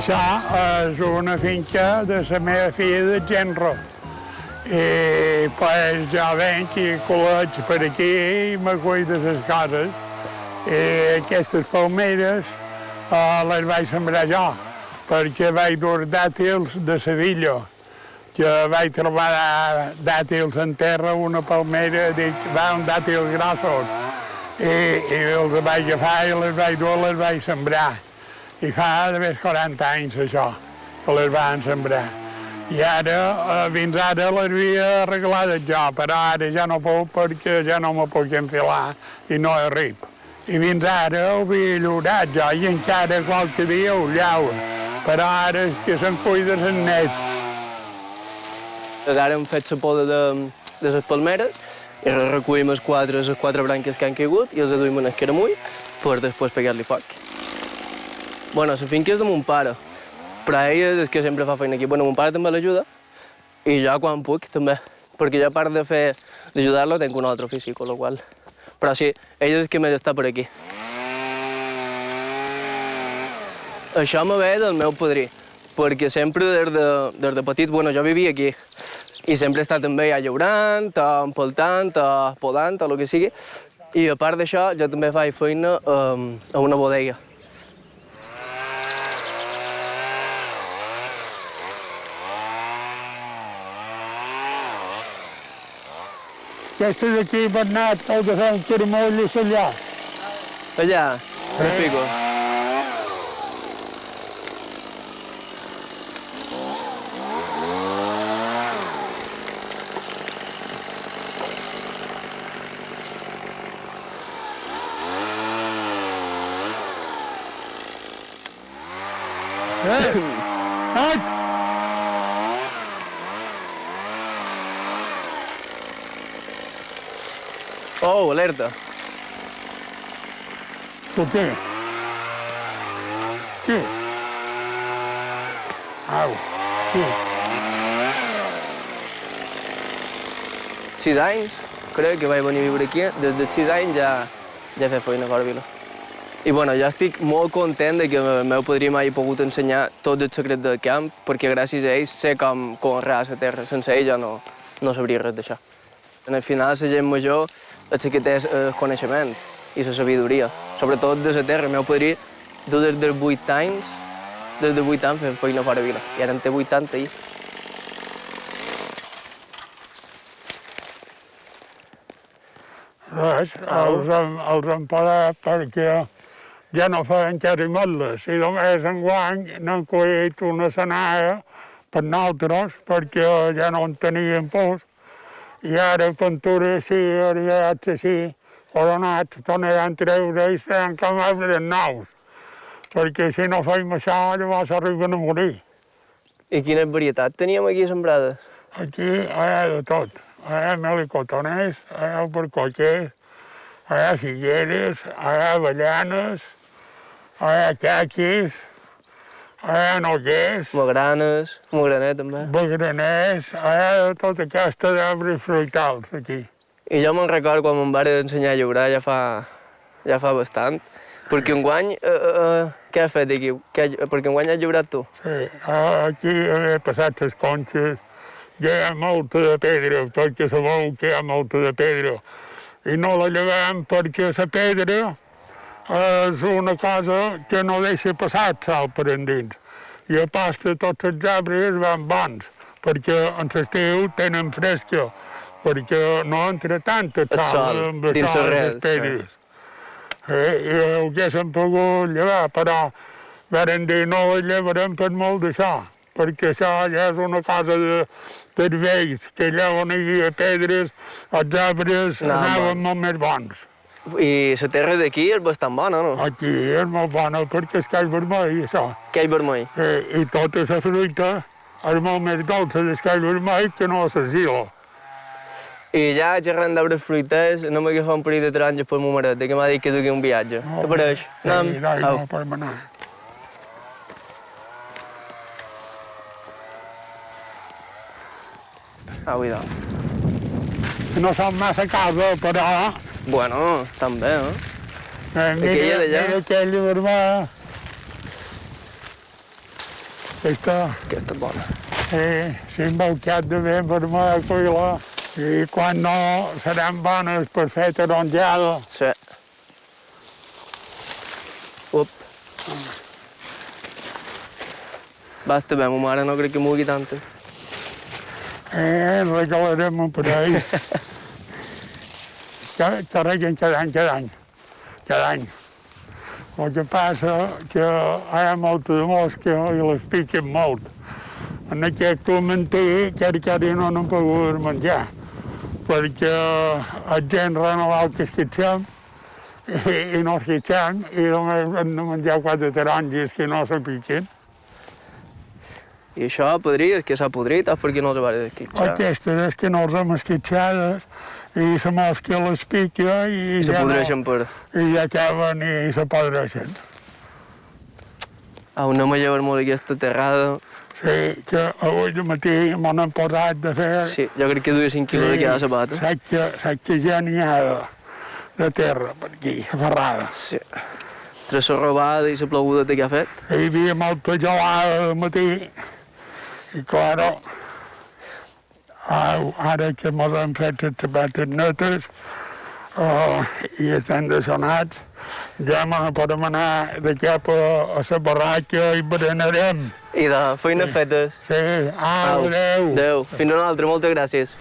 Això és una finca de la meva filla de Genro. I pues, jo venc i col·leig per aquí i me cuido de les coses. I aquestes palmeres les vaig sembrar jo, perquè vaig dur dàtils de Sevilla, que vaig trobar dàtils en terra, una palmera, dic, va, un dàtils grossos. I els vaig agafar i les vaig dur, les vaig sembrar. I fa de més 40 anys, això, que les van sembrar. I ara, fins ara les havia arreglades jo, però ara ja no puc perquè ja no me puc enfilar i no arrib. I fins ara ho havia lliurat jo i encara qualque dia ho llaua, però ara és que se'n cuida el net. Ara hem fet la poda de les palmeres i recollim les quatre branques que han caigut i els duim en el caramull per després pegar-li foc. Bueno, la finca és de mon pare, però ell és que sempre fa feina aquí. Bueno, mon pare també l'ajuda i jo quan puc també, perquè jo a part d'ajudar-lo tinc un altre ofici, amb la qual cosa. Però sí, ell és el que més està per aquí. Això me ve del meu padrí, perquè sempre des de petit, bueno, jo vivia aquí i sempre he estat també ja llaurant, empaltant, podant, o el que sigui. I a part d'això, jo també faig feina a una bodega. Aquestes d'aquí, Bernat, que heu de fer un caramull i allà. Allà, el fico. Oh, alerta. Per què? Què? Au, què? 6 anys, crec que vaig venir a viure aquí. Des de 6 anys ja he fet feina fora de Vila. I bueno, jo estic molt content que el meu padrí m'hagi pogut ensenyar tots els secrets del camp, perquè gràcies a ell sé com arrear la terra. Sense ell jo no sabria res d'això. Al final, la gent major és que té el coneixement i la sabidoria, sobretot de la terra. El meu padrí du des dels 8 anys fent feina fora de Vila, i ara en té 80 i... Res, els hem parat perquè ja no feien xerimetles i només enguany n'han collit una senada per nosaltres perquè ja no en tenien pos. I ara pintura així, arribats així, coronats, tornaran a treure i seran com arbres nous. Perquè si no feim això, llavors arriben a morir. I quina varietat teníem aquí sembrades? Aquí hi ha de tot. Hi ha melicotoners, hi ha albercoixers, hi ha figueres, hi ha avellanes, hi ha caquis, hi ha noguers. Magranes, magraner també. Magraners, hi ha tota aquesta d'arbres fruitals aquí. I jo me'n record quan me'n van ensenyar a llaurar ja fa bastant. Perquè enguany, què has fet aquí? Perquè enguany has llaurat tu? Sí, aquí he passat les conxes, hi ha molta de pedra, perquè sabeu que hi ha molta de pedra. I no la llevem perquè la pedra és una cosa que no deixa passar el sal per endins. I a part tots els arbres van bons, perquè en l'estiu tenen fresca, perquè no entra tant el sal amb les pedres. I ho haguéssim pogut llevar, però varen dir no ho llevarem per molt d'això, perquè això ja és una cosa de vells, que allà on hi havia pedres, els arbres anaven molt més bons. I la terra d'aquí és bastant bona, no? Aquí és molt bona perquè és call vermell, això. Call vermell. I tota la fruita és molt més dolça del call vermell que no l'argila. I ja xerrant d'arbres fruiters, no m'agafar un parell de taronges per mon maret, que m'ha dit que duqui un viatge. Te pareix? Anam? No, per anar. Au, idò. No som massa casa, però... Bueno, estan bé, eh? Mira aquella vermella. Aquesta és bona. sí, amb el cap de ben vermell, cuila. I quan no seran bones per fer taronjada. Sí. Uep. Basta bé, ma mare no crec que mogui tanta. Regalarem un parell. Que reguen cada any. El que passa que hi ha molta de mosca i les piquen molt. En aquest momentí quasi no n'han pogut menjar, perquè el gent renoval que esquitxem i no esquitxem i només hem de menjar 4 taronges que no se piquen. I això, Padrí, és que s'ha podrit o perquè no els va esquitxar? Aquestes és que no els hem esquitxades i la mosca les pica i se podreixen per... I ja acaben i se podreixen. No me llevar molt aquesta terrada. Sí, que avui de matí m'han posat de fer... Sí, jo crec que duia 5 quilos de cada sabata. Saps que ja n'hi ha de terra per aquí, ferrada. Sí. Entre la robada i la ploguda que ha fet. Hi havia molta gelada al matí i, claro, ara que mos han fet les sabates netes i estan dessonats, ja me podem anar de cap a la barraca i berenarem. I de feines fetes. Sí, adéu. Adéu. Fins una altra, moltes gràcies.